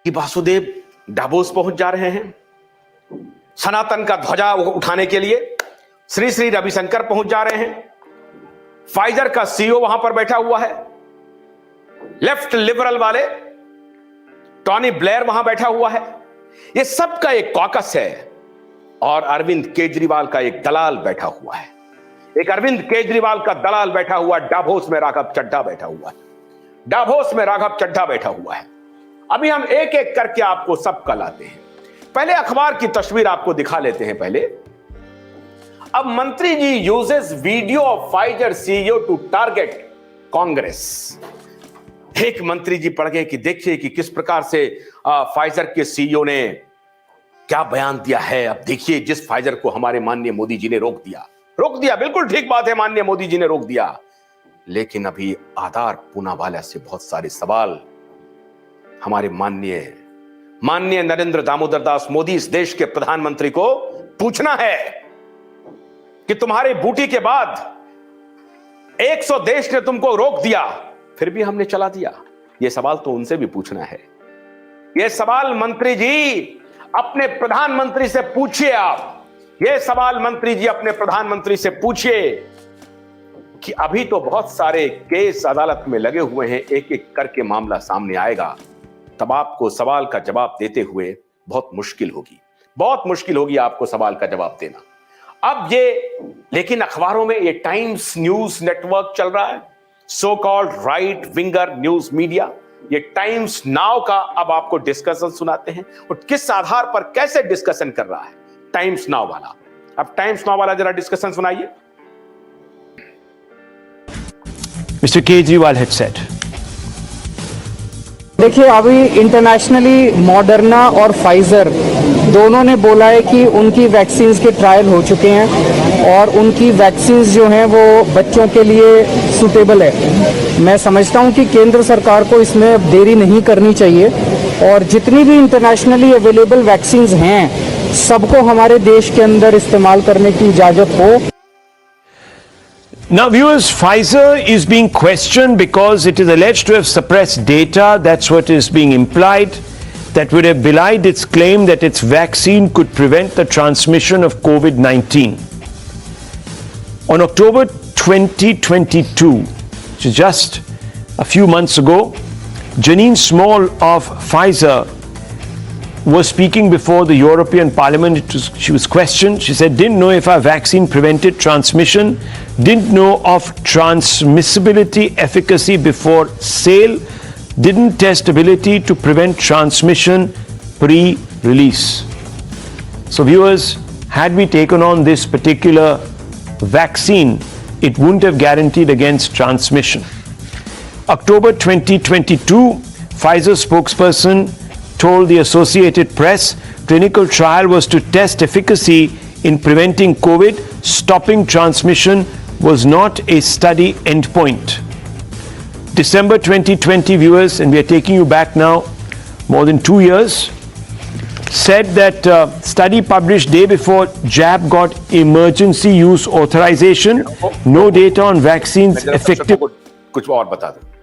कि वासुदेव डाबोस पहुंच जा रहे हैं सनातन का ध्वजा उठाने के लिए, श्री श्री रविशंकर पहुंच जा रहे हैं, फाइजर का सीईओ वहां पर बैठा हुआ है, लेफ्ट लिबरल वाले टॉनी ब्लेयर वहां बैठा हुआ है, ये सब का एक कॉकस है, और अरविंद केजरीवाल का एक दलाल बैठा हुआ है, एक अरविंद केजरीवाल का दलाल बैठा हुआ, डाभोस में राघव चड्ढा बैठा हुआ है, डाभोस में राघव चड्ढा बैठा हुआ है। अभी हम एक एक करके आपको सबका लाते हैं। पहले अखबार की तस्वीर आपको दिखा लेते हैं पहले। अब मंत्री जी uses video of Pfizer CEO to target Congress. एक मंत्री जी पढ़ गए कि देखिए कि किस प्रकार से फाइजर के सीईओ ने क्या बयान दिया है। अब देखिए, जिस फाइजर को हमारे माननीय मोदी जी ने रोक दिया, बिल्कुल ठीक बात है, माननीय मोदी जी ने रोक दिया, लेकिन अभी आधार पूनावाला से बहुत सारे सवाल हमारे माननीय नरेंद्र दामोदर दास मोदी इस देश के प्रधानमंत्री को पूछना है कि तुम्हारे बूटी के बाद 100 देश ने तुमको रोक दिया, फिर भी हमने चला दिया। यह सवाल तो उनसे भी पूछना है। यह सवाल मंत्री जी अपने प्रधानमंत्री से पूछिए। आप यह सवाल मंत्री जी अपने प्रधानमंत्री से पूछिए कि अभी तो बहुत सारे केस अदालत में लगे हुए हैं, एक एक करके मामला सामने आएगा, तब आपको सवाल का जवाब देते हुए बहुत मुश्किल होगी आपको सवाल का जवाब देना। अब ये, लेकिन अखबारों में ये टाइम्स न्यूज नेटवर्क चल रहा है, so called right winger news media, ये टाइम्स नाउ का अब आपको डिस्कशन सुनाते हैं, और किस आधार पर कैसे डिस्कशन कर रहा है टाइम्स नाउ वाला। अब टाइम्स नाउ वाला जरा डिस्कशन सुनाइए। Mr. Kejriwal had said. देखिए, अभी इंटरनेशनली मॉडर्ना और फाइजर दोनों ने बोला है कि उनकी वैक्सीन्स के ट्रायल हो चुके हैं और उनकी वैक्सीन्स जो हैं वो बच्चों के लिए सूटेबल है। मैं समझता हूं कि केंद्र सरकार को इसमें अब देरी नहीं करनी चाहिए, और जितनी भी इंटरनेशनली अवेलेबल वैक्सीन्स हैं सबको हमारे देश के अंदर इस्तेमाल करने की इजाज़त हो। Now viewers, Pfizer is being questioned because it is alleged to have suppressed data. That's what is being implied, that would have belied its claim that its vaccine could prevent the transmission of COVID-19. On October 2022, which is just a few months ago, Janine Small of Pfizer was speaking before the European Parliament. She was questioned. She said, didn't know if our vaccine prevented transmission, didn't know of transmissibility efficacy before sale, didn't test ability to prevent transmission pre-release. So viewers, had we taken on this particular vaccine, it wouldn't have guaranteed against transmission. October 2022, Pfizer spokesperson told the Associated Press clinical trial was to test efficacy in preventing COVID. Stopping transmission was not a study endpoint. December 2020, viewers, and we are taking you back now more than 2 years, said that study published day before jab got emergency use authorization. No data on vaccines effective. कुछ और बता दो।